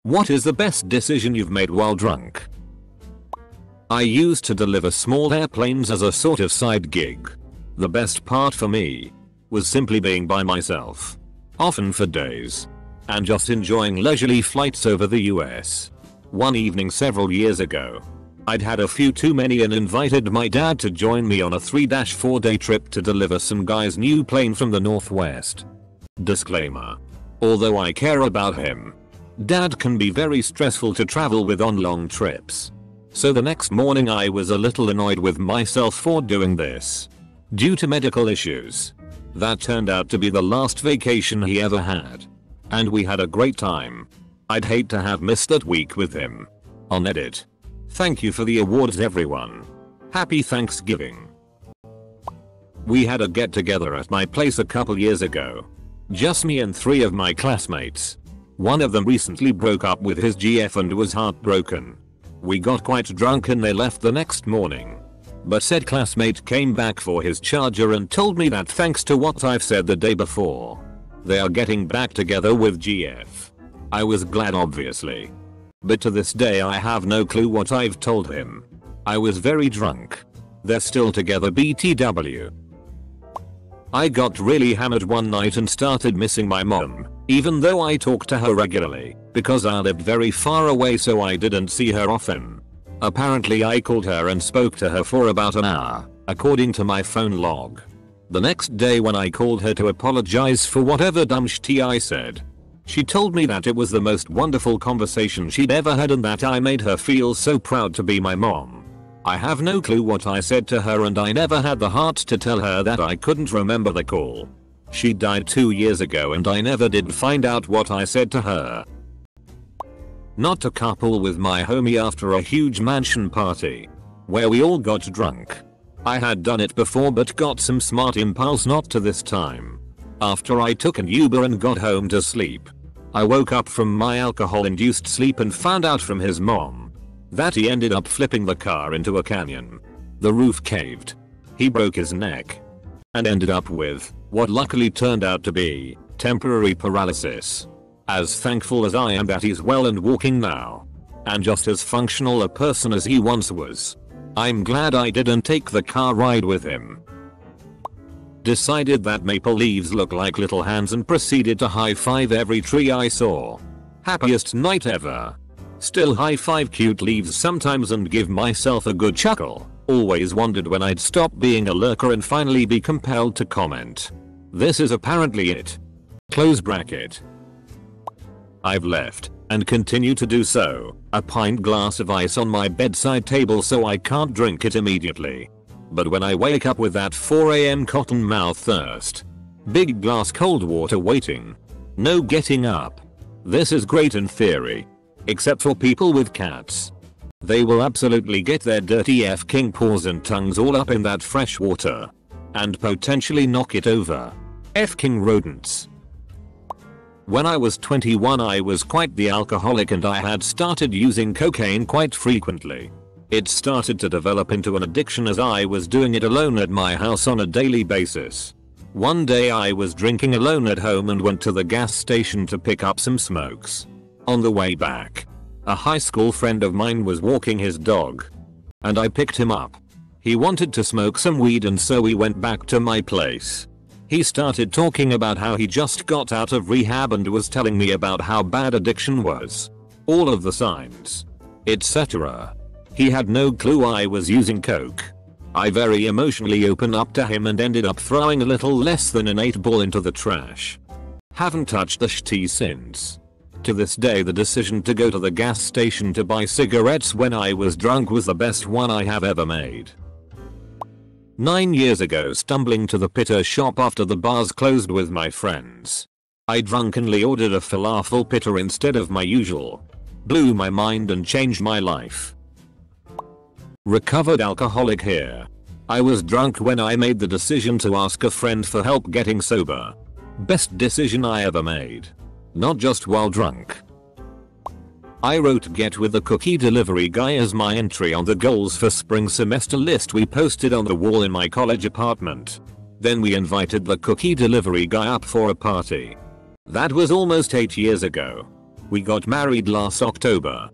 What is the best decision you've made while drunk? I used to deliver small airplanes as a sort of side gig. The best part for me was simply being by myself, often for days, and just enjoying leisurely flights over the US. One evening several years ago, I'd had a few too many and invited my dad to join me on a 3-4 day trip to deliver some guy's new plane from the Northwest. Disclaimer. Although I care about him, Dad can be very stressful to travel with on long trips. So the next morning I was a little annoyed with myself for doing this. Due to medical issues. That turned out to be the last vacation he ever had. And we had a great time. I'd hate to have missed that week with him. On edit. Thank you for the awards everyone. Happy Thanksgiving. We had a get together at my place a couple years ago. Just me and 3 of my classmates. One of them recently broke up with his GF and was heartbroken. We got quite drunk and they left the next morning. But said classmate came back for his charger and told me that thanks to what I've said the day before, they are getting back together with GF. I was glad obviously. But to this day I have no clue what I've told him. I was very drunk. They're still together BTW. I got really hammered one night and started missing my mom, even though I talked to her regularly, because I lived very far away so I didn't see her often. Apparently I called her and spoke to her for about an hour, according to my phone log. The next day when I called her to apologize for whatever dumb shit I said, she told me that it was the most wonderful conversation she'd ever had and that I made her feel so proud to be my mom. I have no clue what I said to her and I never had the heart to tell her that I couldn't remember the call. She died 2 years ago and I never did find out what I said to her. Not to couple with my homie after a huge mansion party, where we all got drunk. I had done it before but got some smart impulse not to this time. After I took an Uber and got home to sleep, I woke up from my alcohol-induced sleep and found out from his mom that he ended up flipping the car into a canyon. The roof caved. He broke his neck and ended up with what luckily turned out to be temporary paralysis. As thankful as I am that he's well and walking now, and just as functional a person as he once was, I'm glad I didn't take the car ride with him. Decided that maple leaves look like little hands and proceeded to high-five every tree I saw. Happiest night ever. Still high-five cute leaves sometimes and give myself a good chuckle. Always wondered when I'd stop being a lurker and finally be compelled to comment. This is apparently it. Close bracket. I've left, and continue to do so, a pint glass of ice on my bedside table so I can't drink it immediately. But when I wake up with that 4 AM cotton mouth thirst, big glass cold water waiting, no getting up. This is great in theory. Except for people with cats. They will absolutely get their dirty f-king paws and tongues all up in that fresh water. And potentially knock it over. F-king rodents. When I was 21 I was quite the alcoholic and I had started using cocaine quite frequently. It started to develop into an addiction as I was doing it alone at my house on a daily basis. One day I was drinking alone at home and went to the gas station to pick up some smokes. On the way back, a high school friend of mine was walking his dog, and I picked him up. He wanted to smoke some weed and so we went back to my place. He started talking about how he just got out of rehab and was telling me about how bad addiction was, all of the signs, etc. He had no clue I was using coke. I very emotionally opened up to him and ended up throwing a little less than an 8-ball into the trash. Haven't touched the shitty since. To this day the decision to go to the gas station to buy cigarettes when I was drunk was the best one I have ever made. 9 years ago stumbling to the pitta shop after the bars closed with my friends. I drunkenly ordered a falafel pitta instead of my usual. Blew my mind and changed my life. Recovered alcoholic here. I was drunk when I made the decision to ask a friend for help getting sober. Best decision I ever made. Not just while drunk. I wrote "Get with the cookie delivery guy" as my entry on the goals for spring semester list we posted on the wall in my college apartment. Then we invited the cookie delivery guy up for a party. That was almost 8 years ago. We got married last October.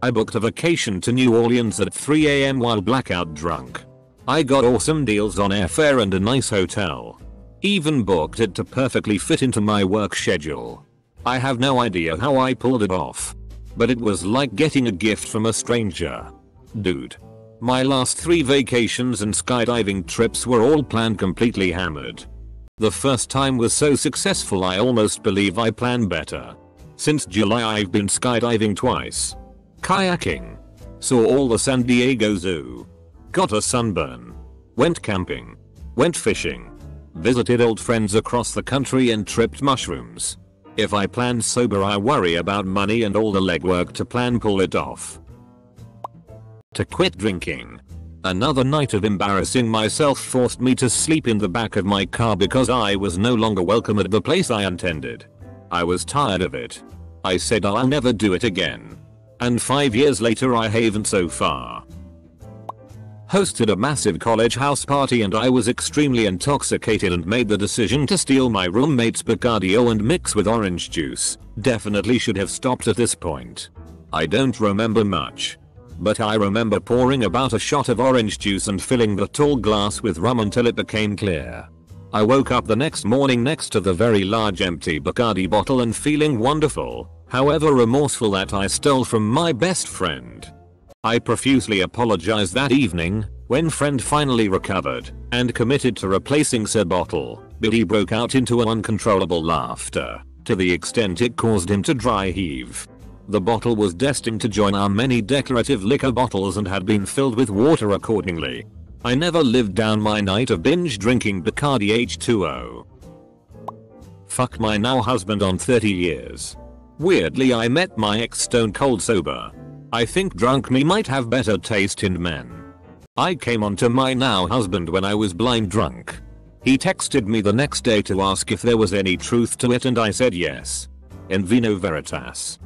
I booked a vacation to New Orleans at 3 AM while blackout drunk. I got awesome deals on airfare and a nice hotel. Even booked it to perfectly fit into my work schedule. I have no idea how I pulled it off. But it was like getting a gift from a stranger. Dude. My last 3 vacations and skydiving trips were all planned completely hammered. The first time was so successful I almost believe I planned better. Since July I've been skydiving twice. Kayaking. Saw all the San Diego Zoo. Got a sunburn. Went camping. Went fishing. Visited old friends across the country and tripped mushrooms. If I plan sober I worry about money and all the legwork to pull it off. To quit drinking. Another night of embarrassing myself forced me to sleep in the back of my car because I was no longer welcome at the place I intended. I was tired of it. I said I'll never do it again. And 5 years later I haven't so far. Hosted a massive college house party and I was extremely intoxicated and made the decision to steal my roommate's Bacardio and mix with orange juice. Definitely should have stopped at this point. I don't remember much. But I remember pouring about a shot of orange juice and filling the tall glass with rum until it became clear. I woke up the next morning next to the very large empty Bacardi bottle and feeling wonderful, however remorseful that I stole from my best friend. I profusely apologized that evening, when friend finally recovered and committed to replacing said bottle, but he broke out into an uncontrollable laughter, to the extent it caused him to dry heave. The bottle was destined to join our many decorative liquor bottles and had been filled with water accordingly. I never lived down my night of binge drinking Bacardi H2O. Fuck my now husband on 30 years. Weirdly I met my ex stone cold sober. I think drunk me might have better taste in men. I came onto my now husband when I was blind drunk. He texted me the next day to ask if there was any truth to it and I said yes. In vino veritas.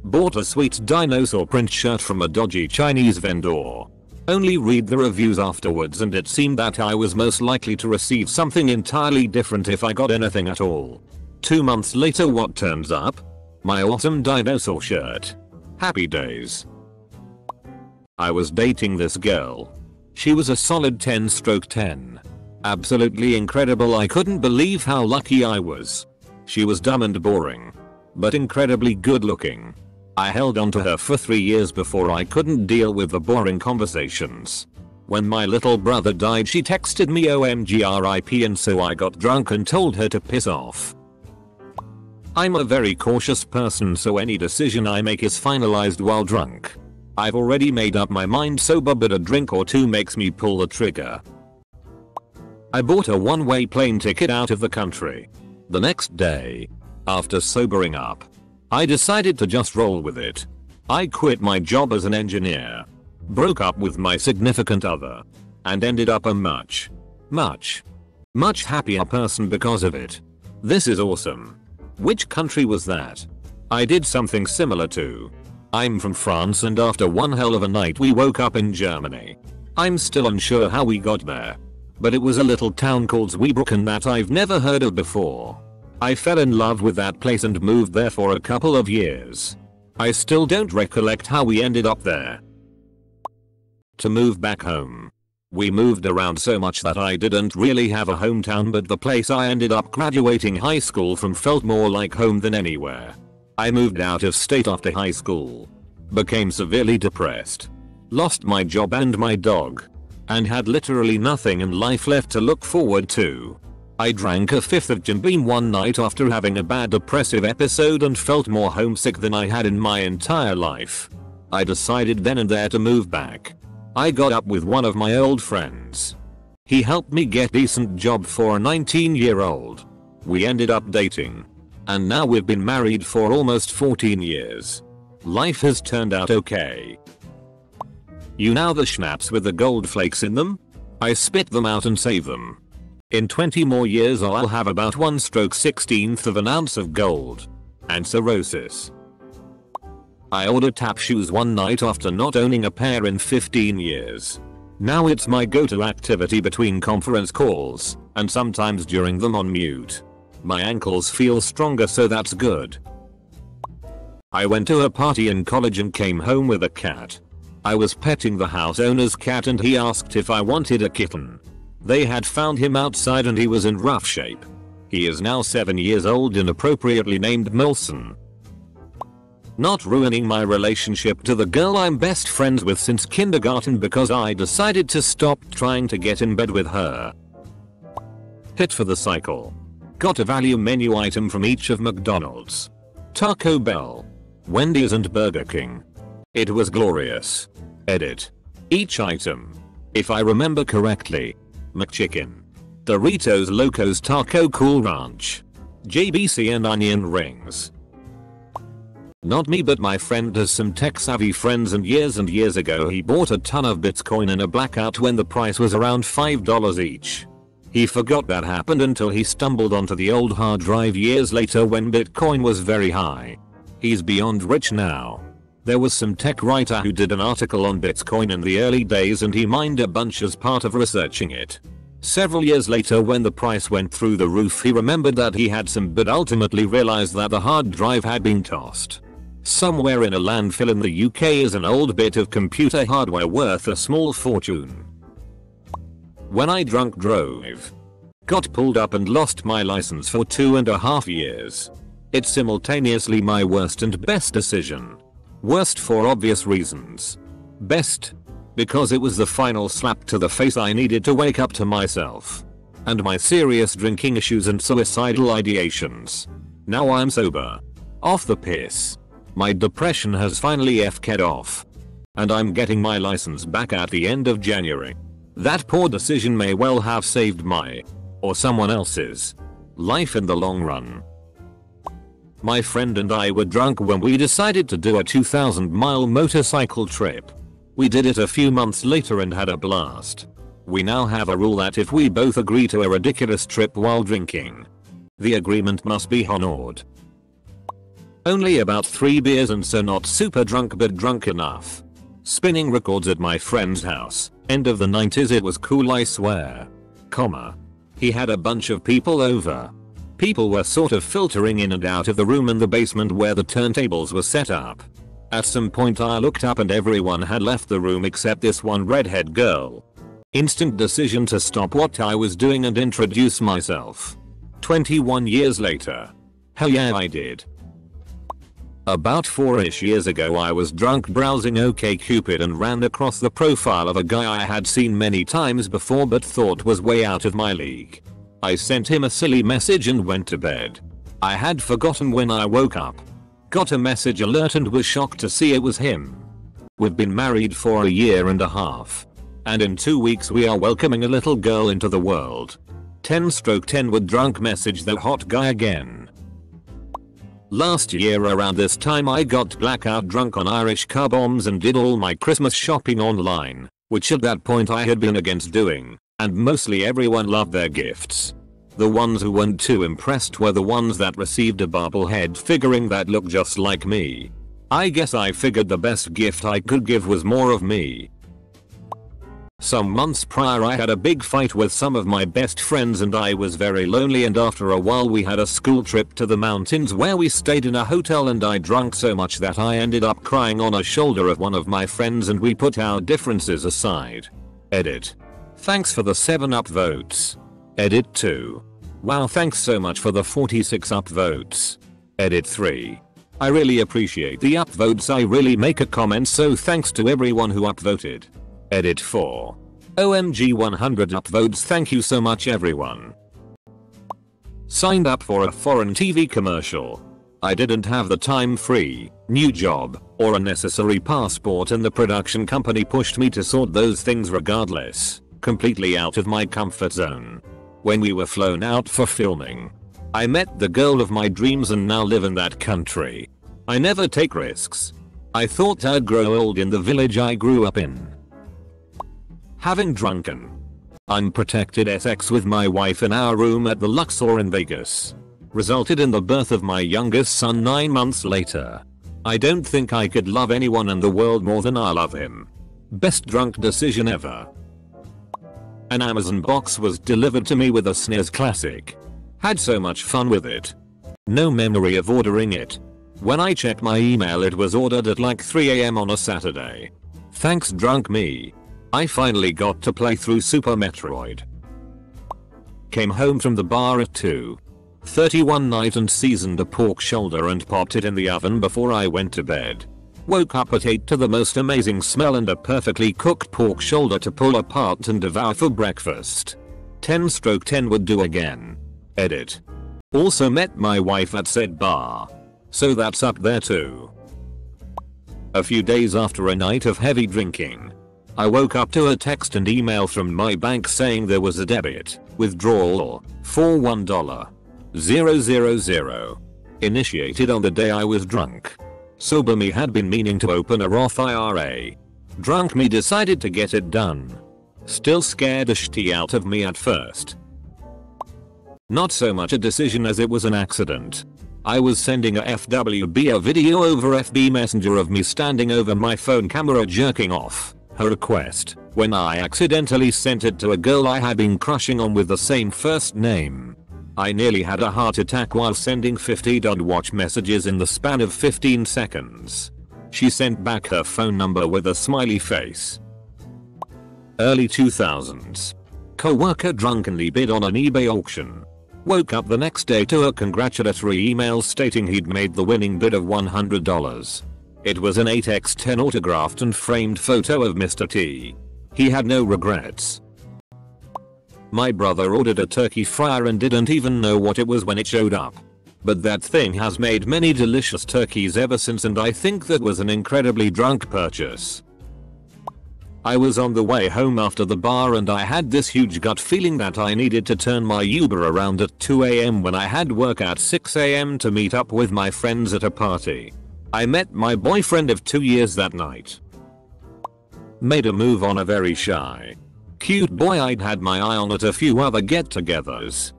Bought a sweet dinosaur print shirt from a dodgy Chinese vendor. Only read the reviews afterwards and it seemed that I was most likely to receive something entirely different if I got anything at all. 2 months later what turns up? My awesome dinosaur shirt. Happy days. I was dating this girl. She was a solid 10/10. Absolutely incredible. I couldn't believe how lucky I was. She was dumb and boring. But incredibly good looking. I held on to her for 3 years before I couldn't deal with the boring conversations. When my little brother died she texted me OMG RIP and so I got drunk and told her to piss off. I'm a very cautious person so any decision I make is finalized while drunk. I've already made up my mind sober but a drink or two makes me pull the trigger. I bought a one-way plane ticket out of the country. The next day, after sobering up, I decided to just roll with it. I quit my job as an engineer, broke up with my significant other, and ended up a much happier person because of it. This is awesome. Which country was that? I did something similar too. I'm from France and after one hell of a night we woke up in Germany. I'm still unsure how we got there. But it was a little town called Zweibrücken that I've never heard of before. I fell in love with that place and moved there for a couple of years. I still don't recollect how we ended up there. To move back home. We moved around so much that I didn't really have a hometown but the place I ended up graduating high school from felt more like home than anywhere. I moved out of state after high school. Became severely depressed. Lost my job and my dog. And had literally nothing in life left to look forward to. I drank a fifth of Jim Beam one night after having a bad depressive episode and felt more homesick than I had in my entire life. I decided then and there to move back. I got up with one of my old friends. He helped me get a decent job for a 19-year-old. We ended up dating. And now we've been married for almost 14 years. Life has turned out okay. You know the schnapps with the gold flakes in them? I spit them out and save them. In 20 more years I'll have about 1/16th of an ounce of gold. And cirrhosis. I ordered tap shoes one night after not owning a pair in 15 years. Now it's my go-to activity between conference calls, and sometimes during them on mute. My ankles feel stronger, so that's good. I went to a party in college and came home with a cat. I was petting the house owner's cat and he asked if I wanted a kitten. They had found him outside and he was in rough shape. He is now 7 years old and appropriately named Milson. Not ruining my relationship to the girl I'm best friends with since kindergarten because I decided to stop trying to get in bed with her. Hit for the cycle. Got a value menu item from each of McDonald's, Taco Bell, Wendy's and Burger King. It was glorious. Edit. Each item, if I remember correctly: McChicken, Doritos Locos Taco Cool Ranch, JBC and onion rings. Not me, but my friend has some tech savvy friends and years ago he bought a ton of Bitcoin in a blackout when the price was around $5 each. He forgot that happened until he stumbled onto the old hard drive years later when Bitcoin was very high. He's beyond rich now. There was some tech writer who did an article on Bitcoin in the early days and he mined a bunch as part of researching it. Several years later when the price went through the roof he remembered that he had some but ultimately realized that the hard drive had been tossed. Somewhere in a landfill in the UK is an old bit of computer hardware worth a small fortune. When I drunk drove. Got pulled up and lost my license for 2.5 years. It's simultaneously my worst and best decision. Worst for obvious reasons. Best because it was the final slap to the face I needed to wake up to myself and my serious drinking issues and suicidal ideations. Now I'm sober. Off the piss. My depression has finally FK'd off. And I'm getting my license back at the end of January. That poor decision may well have saved my, or someone else's, life in the long run. My friend and I were drunk when we decided to do a 2,000-mile motorcycle trip. We did it a few months later and had a blast. We now have a rule that if we both agree to a ridiculous trip while drinking, the agreement must be honored. Only about 3 beers and so not super drunk but drunk enough. Spinning records at my friend's house. End of the 90s, it was cool, I swear. He had a bunch of people over. People were sort of filtering in and out of the room in the basement where the turntables were set up. At some point I looked up and everyone had left the room except this one redhead girl. Instant decision to stop what I was doing and introduce myself. 21 years later. Hell yeah, I did. About 4-ish years ago I was drunk browsing OkCupid and ran across the profile of a guy I had seen many times before but thought was way out of my league. I sent him a silly message and went to bed. I had forgotten when I woke up. Got a message alert and was shocked to see it was him. We've been married for 1.5 years. And in 2 weeks we are welcoming a little girl into the world. 10/10 with drunk message the hot guy again. Last year around this time I got blackout drunk on Irish car bombs and did all my Christmas shopping online, which at that point I had been against doing, and mostly everyone loved their gifts. The ones who weren't too impressed were the ones that received a bobblehead figurine that looked just like me. I guess I figured the best gift I could give was more of me. Some months prior I had a big fight with some of my best friends and I was very lonely, and after a while we had a school trip to the mountains where we stayed in a hotel and I drank so much that I ended up crying on a shoulder of one of my friends and we put our differences aside. Edit. Thanks for the 7 upvotes. Edit 2. Wow, thanks so much for the 46 upvotes. Edit 3. I really appreciate the upvotes, I really make a comment, so thanks to everyone who upvoted. Edit 4. OMG 100 upvotes, thank you so much everyone. Signed up for a foreign TV commercial. I didn't have the time, free, new job, or a necessary passport and the production company pushed me to sort those things regardless, completely out of my comfort zone. When we were flown out for filming, I met the girl of my dreams and now live in that country. I never take risks. I thought I'd grow old in the village I grew up in. Having drunken unprotected sex with my wife in our room at the Luxor in Vegas resulted in the birth of my youngest son 9 months later. I don't think I could love anyone in the world more than I love him. Best drunk decision ever. An Amazon box was delivered to me with a SNES Classic. Had so much fun with it. No memory of ordering it. When I checked my email it was ordered at like 3 AM on a Saturday. Thanks drunk me. I finally got to play through Super Metroid. Came home from the bar at 2:30 one night and seasoned a pork shoulder and popped it in the oven before I went to bed. Woke up at 8 to the most amazing smell and a perfectly cooked pork shoulder to pull apart and devour for breakfast. 10/10 would do again. Edit. Also met my wife at said bar. So that's up there too. A few days after a night of heavy drinking, I woke up to a text and email from my bank saying there was a debit withdrawal for $1,000 initiated on the day I was drunk. Sober me had been meaning to open a Roth IRA. Drunk me decided to get it done. Still scared the shit out of me at first. Not so much a decision as it was an accident. I was sending a FWB video over FB Messenger of me standing over my phone camera jerking off, her request, when I accidentally sent it to a girl I had been crushing on with the same first name. I nearly had a heart attack while sending 50 watch messages in the span of 15 seconds. She sent back her phone number with a smiley face. Early 2000s. Coworker drunkenly bid on an eBay auction. Woke up the next day to a congratulatory email stating he'd made the winning bid of $100. It was an 8x10 autographed and framed photo of Mr. T. He had no regrets. My brother ordered a turkey fryer and didn't even know what it was when it showed up. But that thing has made many delicious turkeys ever since and I think that was an incredibly drunk purchase. I was on the way home after the bar and I had this huge gut feeling that I needed to turn my Uber around at 2 AM when I had work at 6 AM to meet up with my friends at a party. I met my boyfriend of 2 years that night. Made a move on a very shy, cute boy I'd had my eye on at a few other get-togethers.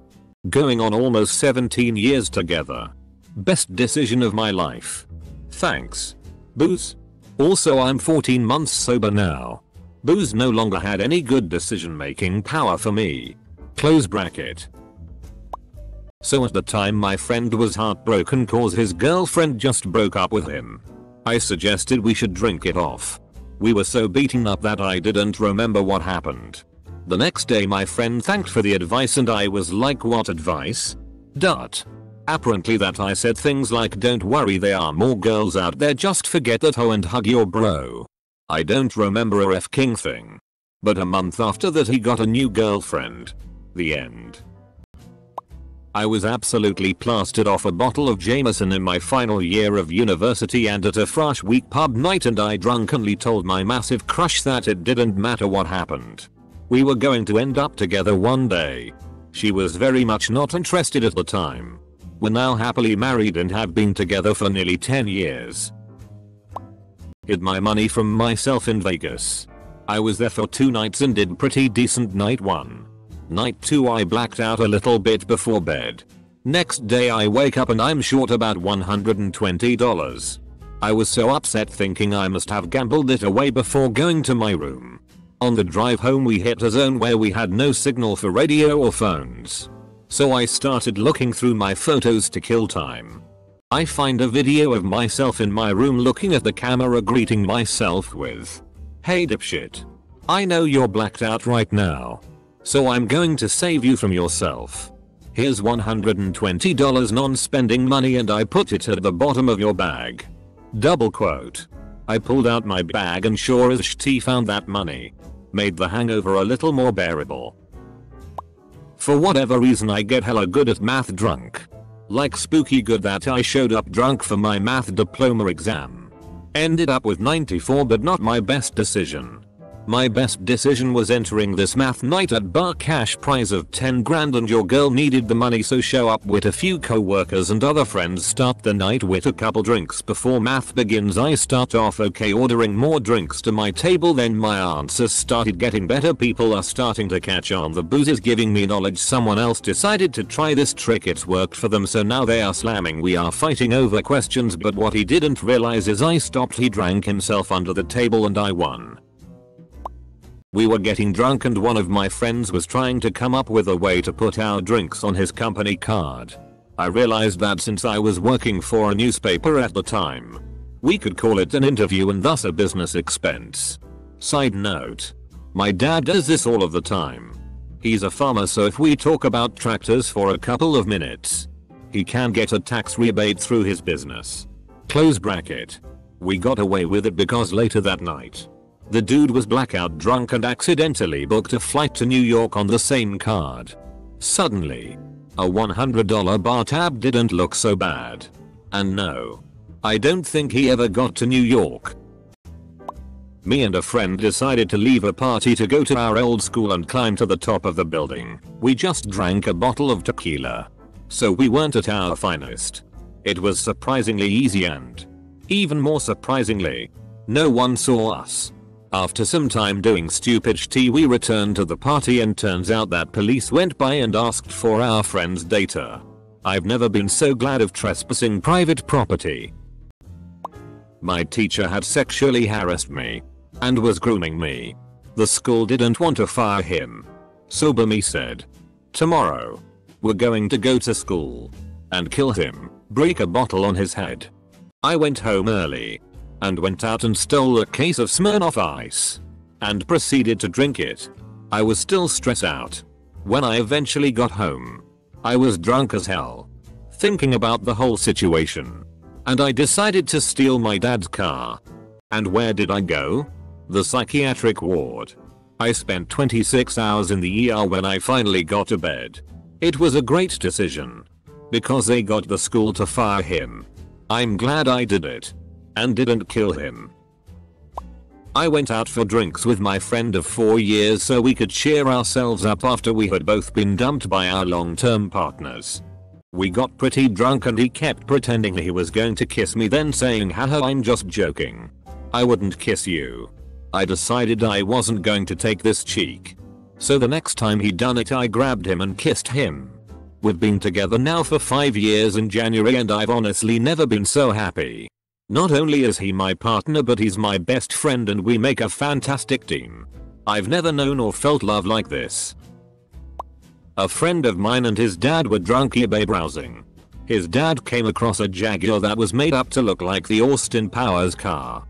Going on almost 17 years together. Best decision of my life. Thanks. Booze. Also I'm 14 months sober now. Booze no longer had any good decision making power for me. Close bracket. So at the time my friend was heartbroken cause his girlfriend just broke up with him. I suggested we should drink it off. We were so beaten up that I didn't remember what happened. The next day my friend thanked for the advice and I was like, what advice? Apparently that I said things like, don't worry there are more girls out there, just forget that hoe and hug your bro. I don't remember a f-king thing. But a month after that he got a new girlfriend. The end. I was absolutely plastered off a bottle of Jameson in my final year of university and at a fresh week pub night and I drunkenly told my massive crush that it didn't matter what happened. We were going to end up together one day. She was very much not interested at the time. We're now happily married and have been together for nearly 10 years. Hid my money from myself in Vegas. I was there for 2 nights and did pretty decent night 1. Night 2 I blacked out a little bit before bed. Next day I wake up and I'm short about $120. I was so upset thinking I must have gambled it away before going to my room. On the drive home we hit a zone where we had no signal for radio or phones. So I started looking through my photos to kill time. I find a video of myself in my room looking at the camera greeting myself with, "Hey dipshit. I know you're blacked out right now. So I'm going to save you from yourself. Here's $120 non-spending money and I put it at the bottom of your bag." Double quote. I pulled out my bag and sure as shit found that money. Made the hangover a little more bearable. For whatever reason I get hella good at math drunk. Like spooky good that I showed up drunk for my math diploma exam. Ended up with 94 but not my best decision. My best decision was entering this math night at bar, cash prize of 10 grand and your girl needed the money so show up with a few co-workers and other friends, start the night with a couple drinks before math begins. I start off okay ordering more drinks to my table, then my answers started getting better, people are starting to catch on, the booze is giving me knowledge, someone else decided to try this trick, it's worked for them so now they are slamming, we are fighting over questions but what he didn't realize is I stopped, he drank himself under the table and I won. We were getting drunk and one of my friends was trying to come up with a way to put our drinks on his company card. I realized that since I was working for a newspaper at the time, we could call it an interview and thus a business expense. Side note. My dad does this all of the time. He's a farmer, so if we talk about tractors for a couple of minutes, he can get a tax rebate through his business. Close bracket. We got away with it because later that night, the dude was blackout drunk and accidentally booked a flight to New York on the same card. Suddenly, a $100 bar tab didn't look so bad. And no, I don't think he ever got to New York. Me and a friend decided to leave a party to go to our old school and climb to the top of the building. We just drank a bottle of tequila, so we weren't at our finest. It was surprisingly easy and, even more surprisingly, no one saw us. After some time doing stupid shit, we returned to the party and turns out that police went by and asked for our friend's data. I've never been so glad of trespassing private property. My teacher had sexually harassed me and was grooming me. The school didn't want to fire him. Sober me said, "Tomorrow, we're going to go to school and kill him, break a bottle on his head." I went home early and went out and stole a case of Smirnoff Ice and proceeded to drink it. I was still stressed out. When I eventually got home, I was drunk as hell, thinking about the whole situation, and I decided to steal my dad's car. And where did I go? The psychiatric ward. I spent 26 hours in the ER when I finally got to bed. It was a great decision, because they got the school to fire him. I'm glad I did it and didn't kill him. I went out for drinks with my friend of 4 years so we could cheer ourselves up after we had both been dumped by our long-term partners. We got pretty drunk and he kept pretending he was going to kiss me, then saying, "Haha, I'm just joking. I wouldn't kiss you." I decided I wasn't going to take this cheek. So the next time he done it, I grabbed him and kissed him. We've been together now for 5 years in January and I've honestly never been so happy. Not only is he my partner, but he's my best friend and we make a fantastic team. I've never known or felt love like this. A friend of mine and his dad were drunk eBay browsing. His dad came across a Jaguar that was made up to look like the Austin Powers car.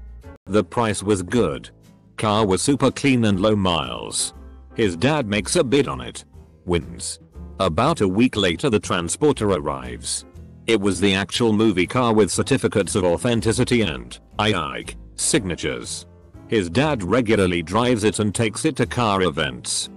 The price was good. Car was super clean and low miles. His dad makes a bid on it. Wins. About a week later the transporter arrives. It was the actual movie car with certificates of authenticity and signatures. His dad regularly drives it and takes it to car events.